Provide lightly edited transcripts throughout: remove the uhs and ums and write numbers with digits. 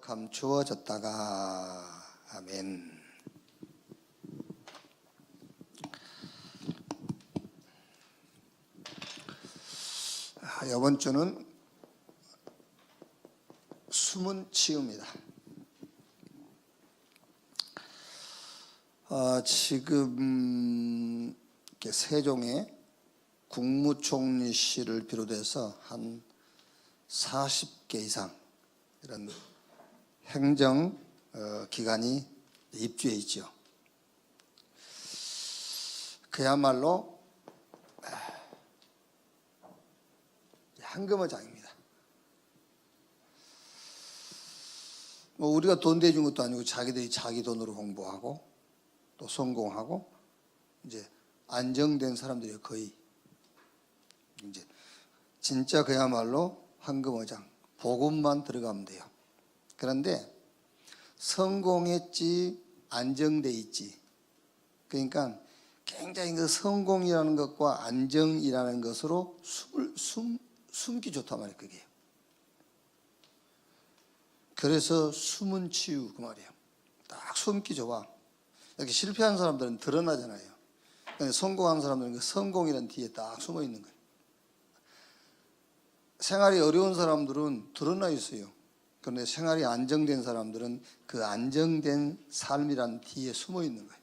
감추어졌다가 아멘. 이번 주는 숨은 치유입니다. 지금 세종의 국무총리실을 비롯해서 한 40개 이상 이런 행정 기관이 입주해 있죠. 그야말로 황금어장입니다. 우리가 돈 대준 것도 아니고 자기들이 자기 돈으로 공부하고 또 성공하고 이제 안정된 사람들이 거의 이제 진짜 그야말로 황금어장, 복음만 들어가면 돼요. 그런데 성공했지 안정돼 있지. 그러니까 굉장히 그 성공이라는 것과 안정이라는 것으로 숨기 좋단 말이에요. 그게. 그래서 숨은 치유 그 말이에요. 딱 숨기 좋아. 이렇게 실패한 사람들은 드러나잖아요. 근데 성공한 사람들은 그 성공이라는 뒤에 딱 숨어 있는 거예요. 생활이 어려운 사람들은 드러나 있어요. 그런데 생활이 안정된 사람들은 그 안정된 삶이란 뒤에 숨어 있는 거예요.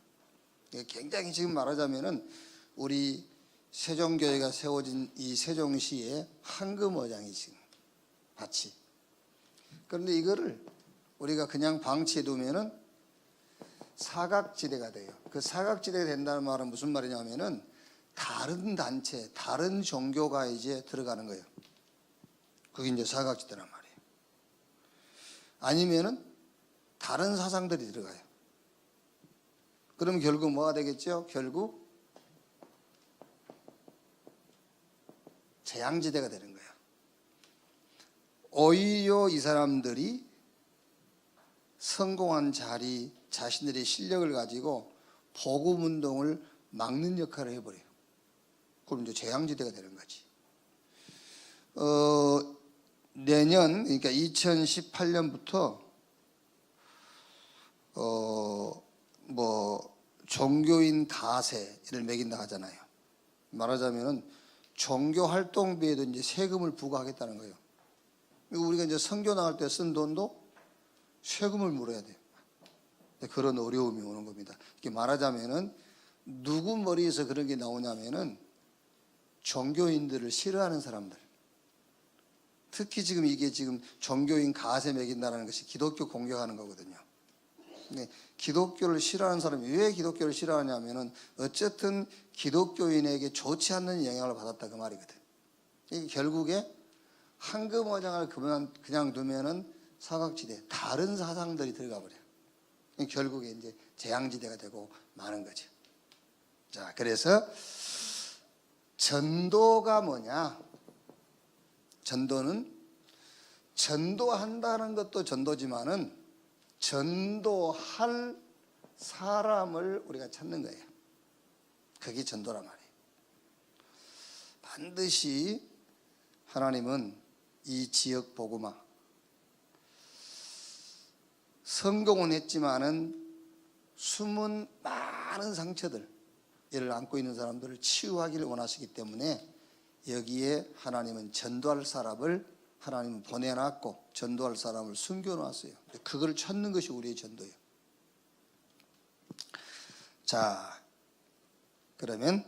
굉장히 지금 말하자면은 우리 세종교회가 세워진 이 세종시의 황금어장이 지금 밭이. 그런데 이거를 우리가 그냥 방치해 두면은 사각지대가 돼요. 그 사각지대가 된다는 말은 무슨 말이냐면은 다른 단체, 다른 종교가 이제 들어가는 거예요. 그게 이제 사각지대란 말이에요. 아니면은 다른 사상들이 들어가요. 그러면 결국 뭐가 되겠죠? 결국 재앙지대가 되는 거예요. 오히려 이 사람들이 성공한 자리, 자신들의 실력을 가지고 복음운동을 막는 역할을 해버려요. 그럼 이제 재앙지대가 되는 거지. 내년, 그러니까 2018년부터 종교인 다세를 매긴다 하잖아요. 말하자면은 종교 활동비에도 이제 세금을 부과하겠다는 거예요. 우리가 이제 선교 나갈 때 쓴 돈도 세금을 물어야 돼요. 그런 어려움이 오는 겁니다. 이렇게 말하자면은 누구 머리에서 그런 게 나오냐면은 종교인들을 싫어하는 사람들. 특히 지금 이게 지금 종교인 가세 매긴다는 것이 기독교 공격하는 거거든요. 근데 기독교를 싫어하는 사람이 왜 기독교를 싫어하냐면은 어쨌든 기독교인에게 좋지 않는 영향을 받았다 그 말이거든. 이게 결국에 황금어장을 그냥 두면은 사각지대, 다른 사상들이 들어가 버려요. 결국에 이제 재앙지대가 되고 마는 거죠. 자, 그래서 전도가 뭐냐? 전도는 전도한다는 것도 전도지만은 전도할 사람을 우리가 찾는 거예요. 그게 전도란 말이에요. 반드시 하나님은 이 지역 복음화 성공은 했지만은 숨은 많은 상처들 이를 안고 있는 사람들을 치유하기를 원하시기 때문에 여기에 하나님은 전도할 사람을 하나님은 보내놨고 전도할 사람을 숨겨놨어요. 그걸 찾는 것이 우리의 전도예요. 자, 그러면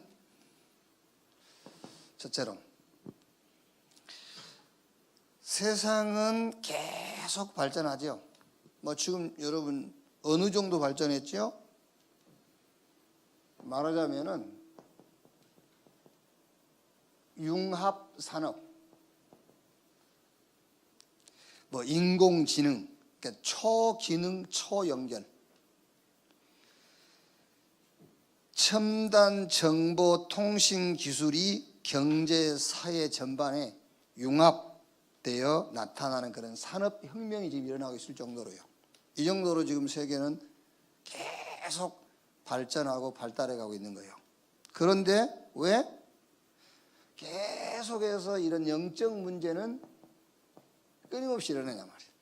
첫째로 세상은 계속 발전하죠. 지금 여러분 어느 정도 발전했죠? 말하자면은 융합산업, 인공지능, 그러니까 초기능, 초연결, 첨단 정보 통신 기술이 경제, 사회 전반에 융합되어 나타나는 그런 산업혁명이 지금 일어나고 있을 정도로요. 이 정도로 지금 세계는 계속 발전하고 발달해 가고 있는 거예요. 그런데 왜? 계속해서 이런 영적 문제는 끊임없이 일어나냐 말이에요.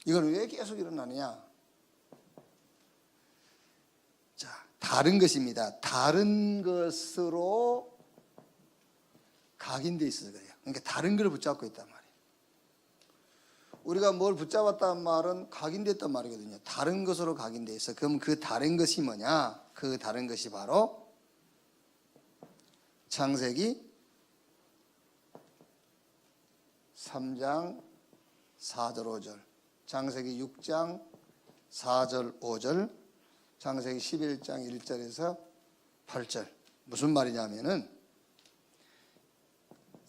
이건 왜 계속 일어나느냐? 자, 다른 것입니다. 다른 것으로 각인돼 있어서 그래요. 그러니까 다른 걸 붙잡고 있단 말이에요. 우리가 뭘 붙잡았다는 말은 각인됐단 말이거든요. 다른 것으로 각인돼 있어. 그럼 그 다른 것이 뭐냐? 그 다른 것이 바로 창세기 3장 4절 5절, 창세기 6장 4절 5절, 창세기 11장 1절에서 8절. 무슨 말이냐면은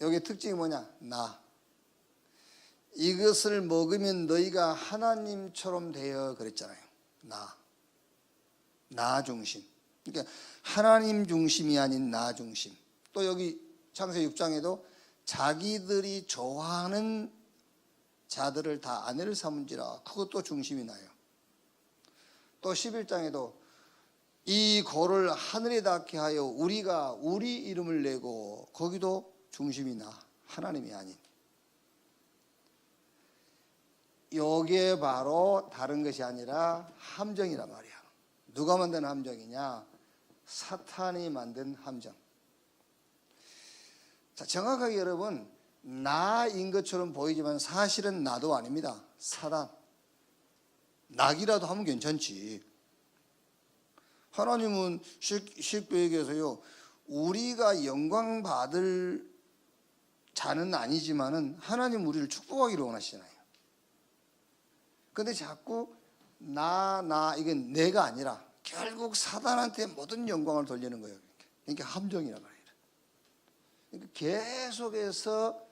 여기 특징이 뭐냐? 나. 이것을 먹으면 너희가 하나님처럼 되어 그랬잖아요. 나 중심. 그러니까 하나님 중심이 아닌 나 중심. 또 여기 창세기 6장에도 자기들이 좋아하는 자들을 다 아내를 삼은지라, 그것도 중심이 나요. 또 11장에도 이 고를 하늘에 닿게 하여 우리가 우리 이름을 내고, 거기도 중심이 나, 하나님이 아닌. 요게 바로 다른 것이 아니라 함정이란 말이야. 누가 만든 함정이냐? 사탄이 만든 함정. 자, 정확하게 여러분, 나인 것처럼 보이지만 사실은 나도 아닙니다. 사단. 낙이라도 하면 괜찮지. 하나님은 쉽게 얘기해서요, 우리가 영광 받을 자는 아니지만은 하나님 우리를 축복하기를 원하시잖아요. 근데 자꾸 이건 내가 아니라 결국 사단한테 모든 영광을 돌리는 거예요. 그러니까 함정이란 말이에요. 그러니까 계속해서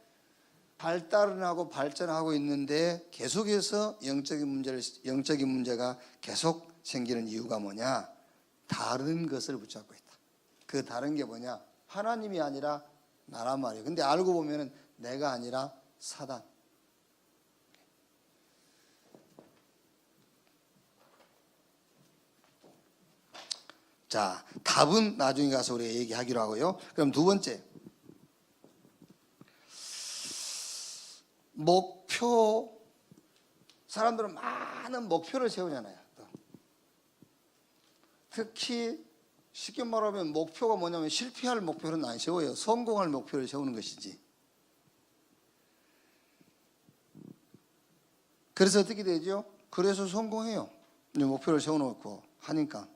발달은 하고 발전하고 있는데 계속해서 영적인 문제가 계속 생기는 이유가 뭐냐? 다른 것을 붙잡고 있다. 그 다른 게 뭐냐? 하나님이 아니라 나란 말이에요. 근데 알고 보면은 내가 아니라 사단. 자, 답은 나중에 가서 우리가 얘기하기로 하고요. 그럼 두 번째, 목표. 사람들은 많은 목표를 세우잖아요. 특히 쉽게 말하면 목표가 뭐냐면 실패할 목표는 안 세워요. 성공할 목표를 세우는 것이지. 그래서 어떻게 되죠? 그래서 성공해요. 목표를 세워놓고 하니까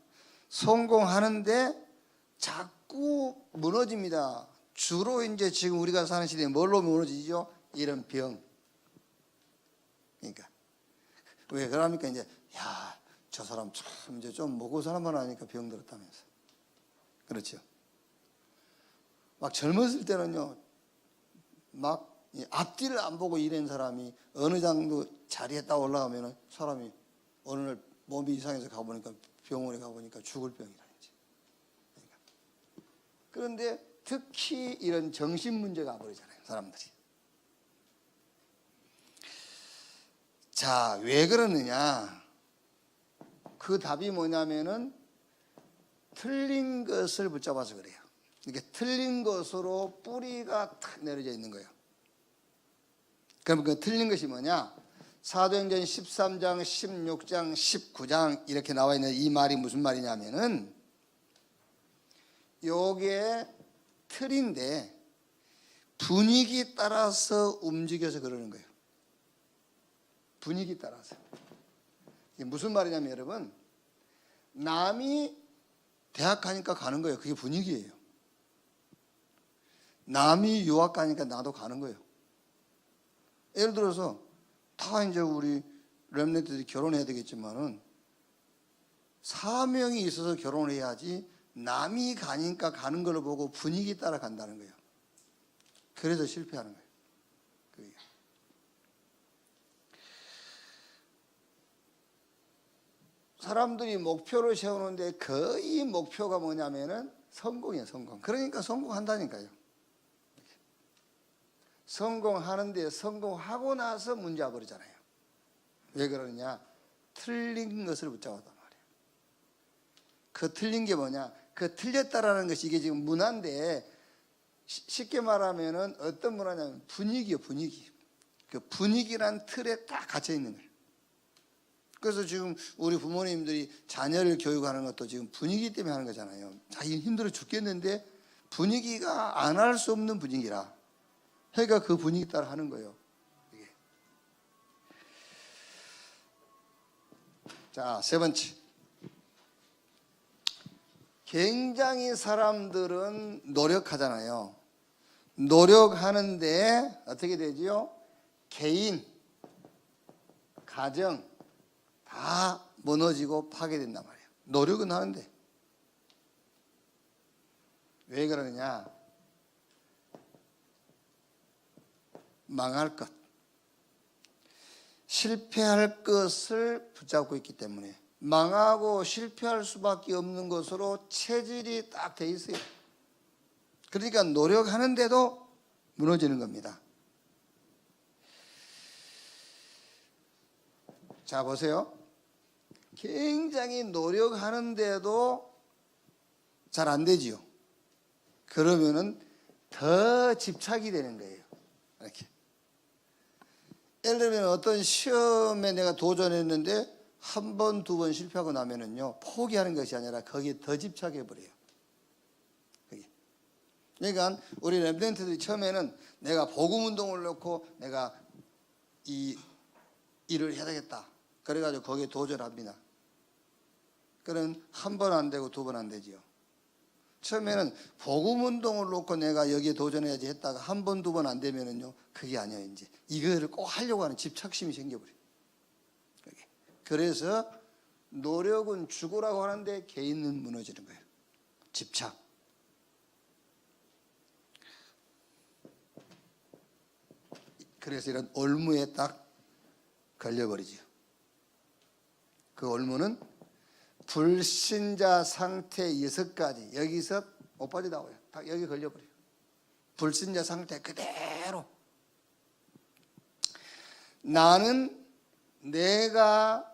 성공하는데 자꾸 무너집니다. 주로 이제 지금 우리가 사는 시대에 뭘로 무너지죠? 이런 병. 그러니까 왜 그럽니까? 이제 저 사람 참 이제 좀 먹고 살아만 하니까 병 들었다면서. 그렇죠. 막 젊었을 때는요, 막 앞뒤를 안 보고 일한 사람이 어느 정도 자리에 딱 올라가면은 사람이 어느 날 몸이 이상해서 가보니까 병원에 가보니까 죽을 병이라는지. 그런데 특히 이런 정신 문제가 와버리잖아요, 사람들이. 자, 왜 그러느냐? 그 답이 뭐냐면은 틀린 것을 붙잡아서 그래요. 이게 틀린 것으로 뿌리가 탁 내려져 있는 거예요. 그럼 그 틀린 것이 뭐냐? 사도행전 13장, 16장, 19장 이렇게 나와 있는 이 말이 무슨 말이냐면은 요게 틀인데 분위기 따라서 움직여서 그러는 거예요. 분위기 따라서. 이게 무슨 말이냐면 여러분, 남이 대학 가니까 가는 거예요. 그게 분위기예요. 남이 유학 가니까 나도 가는 거예요. 예를 들어서 다 이제 우리 렘넌트들이 결혼해야 되겠지만은 사명이 있어서 결혼을 해야지 남이 가니까 가는 걸 보고 분위기 따라 간다는 거예요. 그래서 실패하는 거예요. 그게. 사람들이 목표를 세우는데 거의 목표가 뭐냐면은 성공이에요, 성공. 그러니까 성공한다니까요. 성공하는데 성공하고 나서 문제 와버리잖아요. 왜 그러느냐? 틀린 것을 붙잡았단 말이에요. 그 틀린 게 뭐냐? 그 틀렸다라는 것이 이게 지금 문화인데 쉽게 말하면은 어떤 문화냐면 분위기요, 분위기. 그 분위기란 틀에 딱 갇혀 있는 거예요. 그래서 지금 우리 부모님들이 자녀를 교육하는 것도 지금 분위기 때문에 하는 거잖아요. 자기 힘들어 죽겠는데 분위기가 안 할 수 없는 분위기라. 그러니까 그 분위기 따라 하는 거예요. 이게. 자, 세 번째. 굉장히 사람들은 노력하잖아요. 노력하는데 어떻게 되지요? 개인, 가정 다 무너지고 파괴된단 말이에요. 노력은 하는데. 왜 그러느냐? 망할 것, 실패할 것을 붙잡고 있기 때문에 망하고 실패할 수밖에 없는 것으로 체질이 딱 돼 있어요. 그러니까 노력하는데도 무너지는 겁니다. 자, 보세요. 굉장히 노력하는데도 잘 안 되지요. 그러면은 더 집착이 되는 거예요. 이렇게. 예를 들면 어떤 시험에 내가 도전했는데 한 번, 두 번 실패하고 나면은요, 포기하는 것이 아니라 거기에 더 집착해 버려요. 그러니까 우리 렘넌트들이 처음에는 내가 복음 운동을 놓고 내가 이 일을 해야 되겠다. 그래가지고 거기에 도전합니다. 그럼 한 번 안 되고 두 번 안 되지요. 처음에는 복음 운동을 놓고 내가 여기에 도전해야지 했다가 한 번, 두 번 안 되면은요, 그게 아니에요. 이제 이거를 꼭 하려고 하는 집착심이 생겨버려요. 그래서 노력은 죽으라고 하는데 개인은 무너지는 거예요. 집착. 그래서 이런 올무에 딱 걸려버리죠. 그 올무는 불신자 상태 6가지, 여기서 못 빠져나와요. 다 여기 걸려버려요. 불신자 상태 그대로. 나는 내가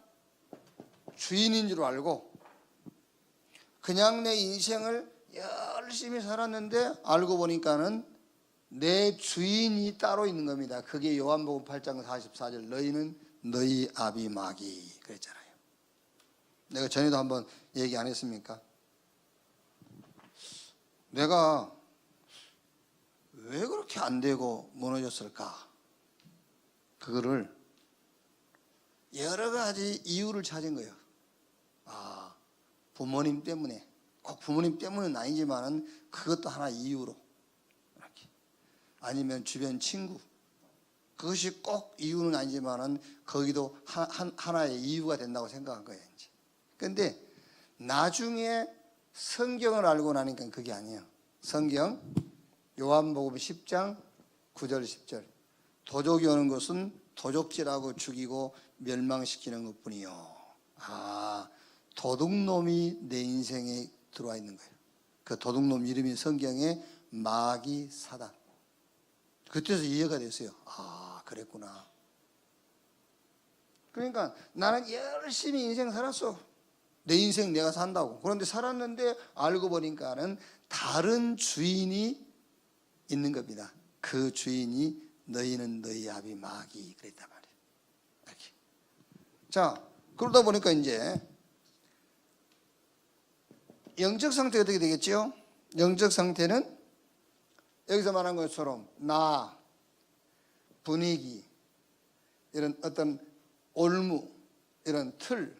주인인 줄 알고 그냥 내 인생을 열심히 살았는데 알고 보니까는 내 주인이 따로 있는 겁니다. 그게 요한복음 8장 44절 너희는 너희 아비 마귀 그랬잖아요. 내가 전에도 한번 얘기 안 했습니까? 내가 왜 그렇게 안 되고 무너졌을까? 그거를 여러 가지 이유를 찾은 거예요. 아, 부모님 때문에, 꼭 부모님 때문은 아니지만은 그것도 하나 이유로. 이렇게. 아니면 주변 친구. 그것이 꼭 이유는 아니지만은 거기도 하나의 이유가 된다고 생각한 거예요. 이제. 근데 나중에 성경을 알고 나니까 그게 아니에요. 성경 요한복음 10장 9절 10절. 도적이 오는 것은 도적질하고 죽이고 멸망시키는 것뿐이요. 아, 도둑놈이 내 인생에 들어와 있는 거예요. 그 도둑놈 이름이 성경에 마귀 사단. 그때서 이해가 됐어요. 아, 그랬구나. 그러니까 나는 열심히 인생 살았어. 내 인생 내가 산다고. 그런데 살았는데 알고 보니까는 다른 주인이 있는 겁니다. 그 주인이 너희는 너희 아비 마귀 그랬단 말이에요. 이렇게. 자, 그러다 보니까 이제 영적 상태가 어떻게 되겠죠? 영적 상태는 여기서 말한 것처럼 나, 분위기, 이런 어떤 올무, 이런 틀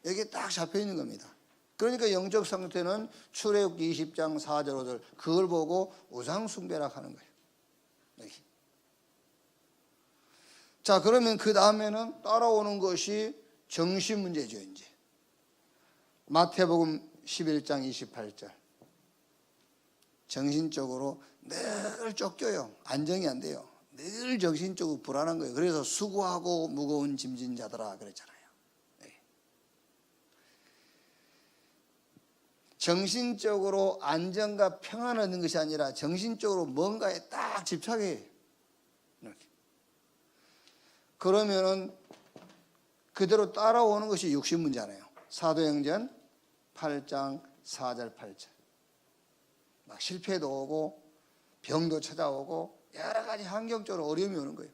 여기에 딱 잡혀 있는 겁니다. 그러니까 영적 상태는 출애굽기 20장 4절 5절 그걸 보고 우상숭배라 하는 거예요. 여기. 자, 그러면 그 다음에는 따라오는 것이 정신 문제죠. 이제 마태복음 11장 28절 정신적으로 늘 쫓겨요. 안정이 안 돼요. 늘 정신적으로 불안한 거예요. 그래서 수고하고 무거운 짐진 자들아 그랬잖아요. 네. 정신적으로 안정과 평안을 얻는 것이 아니라 정신적으로 뭔가에 딱 집착해요. 이렇게. 그러면은 그대로 따라오는 것이 육신 문제잖아요. 사도행전 8장 4절 8절 막 실패도 오고 병도 찾아오고 여러 가지 환경적으로 어려움이 오는 거예요.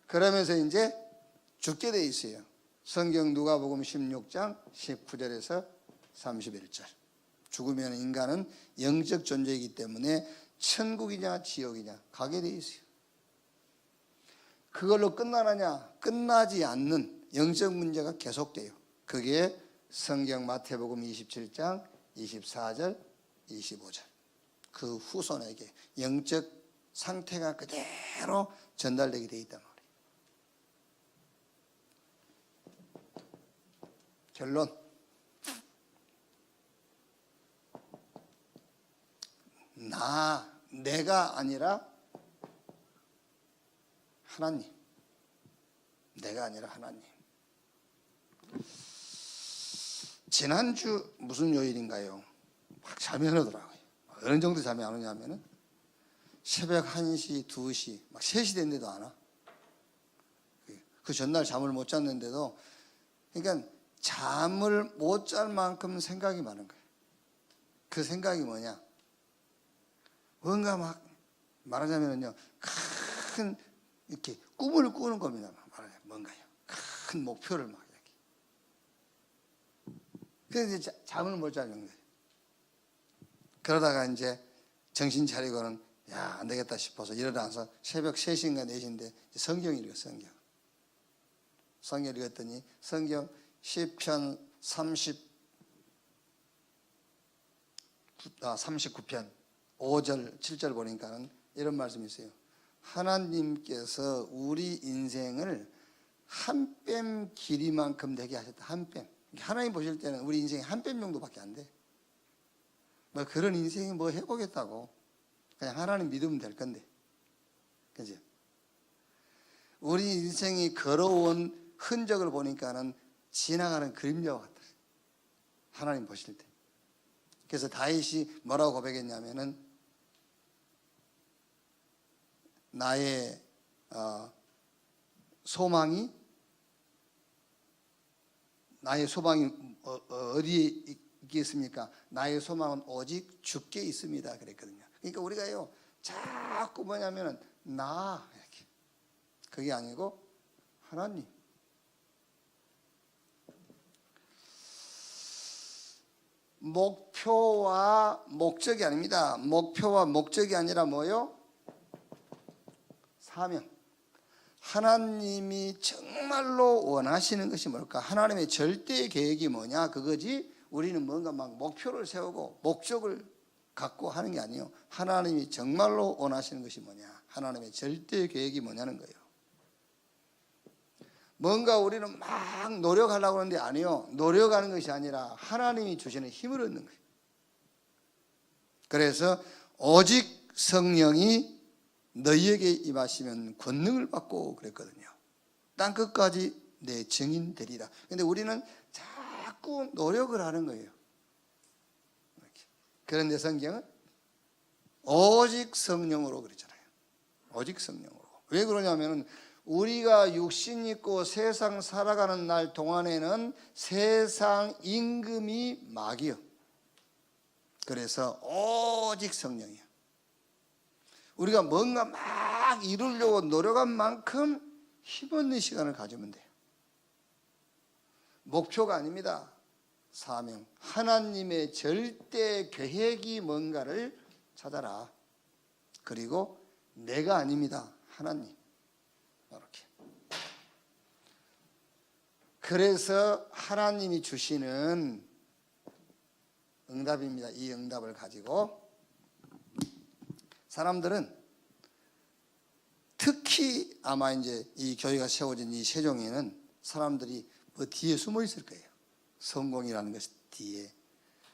그러면서 이제 죽게 돼 있어요. 성경 누가복음 16장 19절에서 31절. 죽으면 인간은 영적 존재이기 때문에 천국이냐 지옥이냐 가게 돼 있어요. 그걸로 끝나느냐? 끝나지 않는 영적 문제가 계속돼요. 그게 성경 마태복음 27장 24절 25절. 그 후손에게 영적 상태가 그대로 전달되게 돼 있단 말이에요. 결론, 내가 아니라 하나님. 내가 아니라 하나님. 지난주 무슨 요일인가요? 막 잠이 안 오더라고요. 어느 정도 잠이 안 오냐면은 새벽 1시, 2시, 막 3시 됐는데도 안 와. 그 전날 잠을 못 잤는데도, 그러니까 잠을 못 잘 만큼 생각이 많은 거예요. 그 생각이 뭐냐? 뭔가 막 말하자면요, 큰 이렇게 꿈을 꾸는 겁니다. 말하자면 뭔가요? 큰 목표를 막 이렇게. 그래서 이제 잠을 못 자는 거예요. 그러다가 이제 정신 차리고는 야, 안 되겠다 싶어서 일어나서 새벽 3시인가 4시인데 성경 읽어요. 성경 읽었더니 성경 시편 39편 5절 7절 보니까는 이런 말씀이 있어요. 하나님께서 우리 인생을 한 뼘 길이만큼 되게 하셨다. 한 뼘. 하나님 보실 때는 우리 인생이 한 뼘 정도밖에 안 돼. 뭐 그런 인생이 뭐 해보겠다고. 그냥 하나님 믿으면 될 건데. 그죠? 우리 인생이 걸어온 흔적을 보니까는 지나가는 그림자와 같다. 하나님 보실 때. 그래서 다윗이 뭐라고 고백했냐면은 나의 소망이 어디에 있겠습니까? 나의 소망은 오직 주께 있습니다. 그랬거든요. 그러니까 우리가요 자꾸 뭐냐면은 이렇게 그게 아니고 하나님. 목표와 목적이 아닙니다. 목표와 목적이 아니라 뭐요? 사명. 하나님이 정말로 원하시는 것이 뭘까? 하나님의 절대 계획이 뭐냐? 그거지. 우리는 뭔가 막 목표를 세우고 목적을 갖고 하는 게 아니에요. 하나님이 정말로 원하시는 것이 뭐냐? 하나님의 절대 계획이 뭐냐는 거예요. 뭔가 우리는 막 노력하려고 하는데 아니요. 노력하는 것이 아니라 하나님이 주시는 힘을 얻는 거예요. 그래서 오직 성령이 너희에게 임하시면 권능을 받고 그랬거든요. 땅 끝까지 내 증인 되리라. 근데 우리는 자꾸 노력을 하는 거예요. 이렇게. 그런데 성경은 오직 성령으로 그랬잖아요. 오직 성령으로. 왜 그러냐면은 우리가 육신 있고 세상 살아가는 날 동안에는 세상 임금이 마귀요. 그래서 오직 성령이요. 우리가 뭔가 막 이루려고 노력한 만큼 힘없는 시간을 가지면 돼요. 목표가 아닙니다. 사명. 하나님의 절대 계획이 뭔가를 찾아라. 그리고 내가 아닙니다. 하나님. 이렇게. 그래서 하나님이 주시는 응답입니다. 이 응답을 가지고 사람들은 특히 아마 이제 이 교회가 세워진 이 세종에는 사람들이 뭐 뒤에 숨어 있을 거예요. 성공이라는 것 뒤에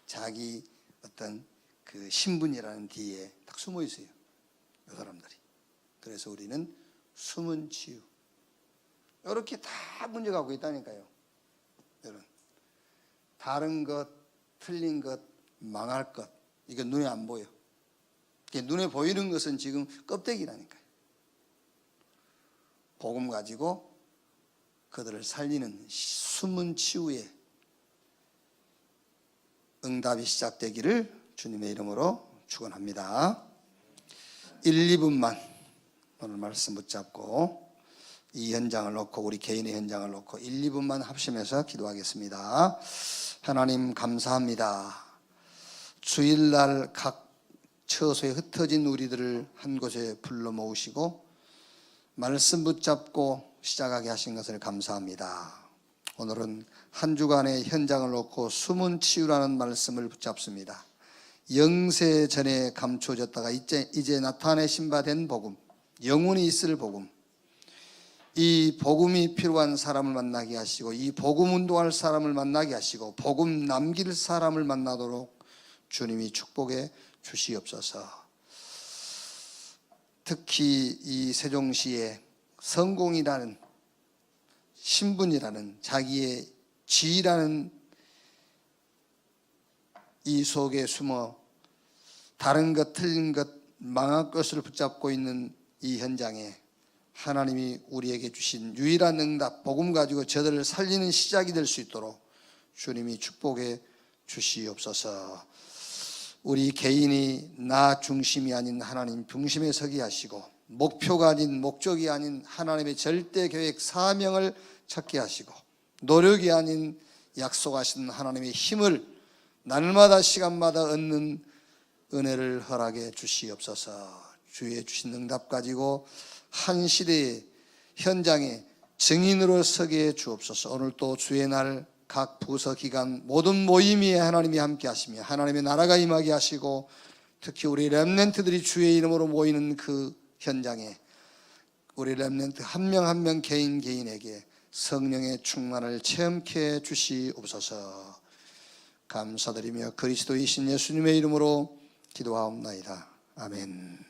자기 어떤 그 신분이라는 뒤에 딱 숨어 있어요. 이 사람들이. 그래서 우리는 숨은 치유. 이렇게 다 문제 갖고 있다니까요. 여러분. 다른 것, 틀린 것, 망할 것. 이게 눈에 안 보여. 눈에 보이는 것은 지금 껍데기라니까요. 복음 가지고 그들을 살리는 숨은 치유의 응답이 시작되기를 주님의 이름으로 축원합니다. 1, 2분만 오늘 말씀 붙잡고 이 현장을 놓고 우리 개인의 현장을 놓고 1, 2분만 합심해서 기도하겠습니다. 하나님 감사합니다. 주일날 각 처소에 흩어진 우리들을 한 곳에 불러 모으시고 말씀 붙잡고 시작하게 하신 것을 감사합니다. 오늘은 한 주간의 현장을 놓고 숨은 치유라는 말씀을 붙잡습니다. 영세 전에 감추어졌다가 이제 나타내신 바 된 복음, 영원히 있을 복음, 이 복음이 필요한 사람을 만나게 하시고 이 복음 운동할 사람을 만나게 하시고 복음 남길 사람을 만나도록 주님이 축복해 주시옵소서. 특히 이 세종시의 성공이라는 신분이라는 자기의 지위라는 이 속에 숨어 다른 것 틀린 것 망할 것을 붙잡고 있는 이 현장에 하나님이 우리에게 주신 유일한 응답 복음 가지고 저들을 살리는 시작이 될 수 있도록 주님이 축복해 주시옵소서. 우리 개인이 나 중심이 아닌 하나님 중심에 서게 하시고 목표가 아닌 목적이 아닌 하나님의 절대 계획 사명을 찾게 하시고 노력이 아닌 약속하신 하나님의 힘을 날마다 시간마다 얻는 은혜를 허락해 주시옵소서. 주의 주신 응답 가지고 한 시대의 현장에 증인으로 서게 해 주옵소서. 오늘 또 주의 날 각 부서 기관 모든 모임에 하나님이 함께 하시며 하나님의 나라가 임하게 하시고 특히 우리 렘넌트들이 주의 이름으로 모이는 그 현장에 우리 렘넌트 한 명 한 명 개인에게 성령의 충만을 체험케 주시옵소서. 감사드리며 그리스도이신 예수님의 이름으로 기도하옵나이다. 아멘.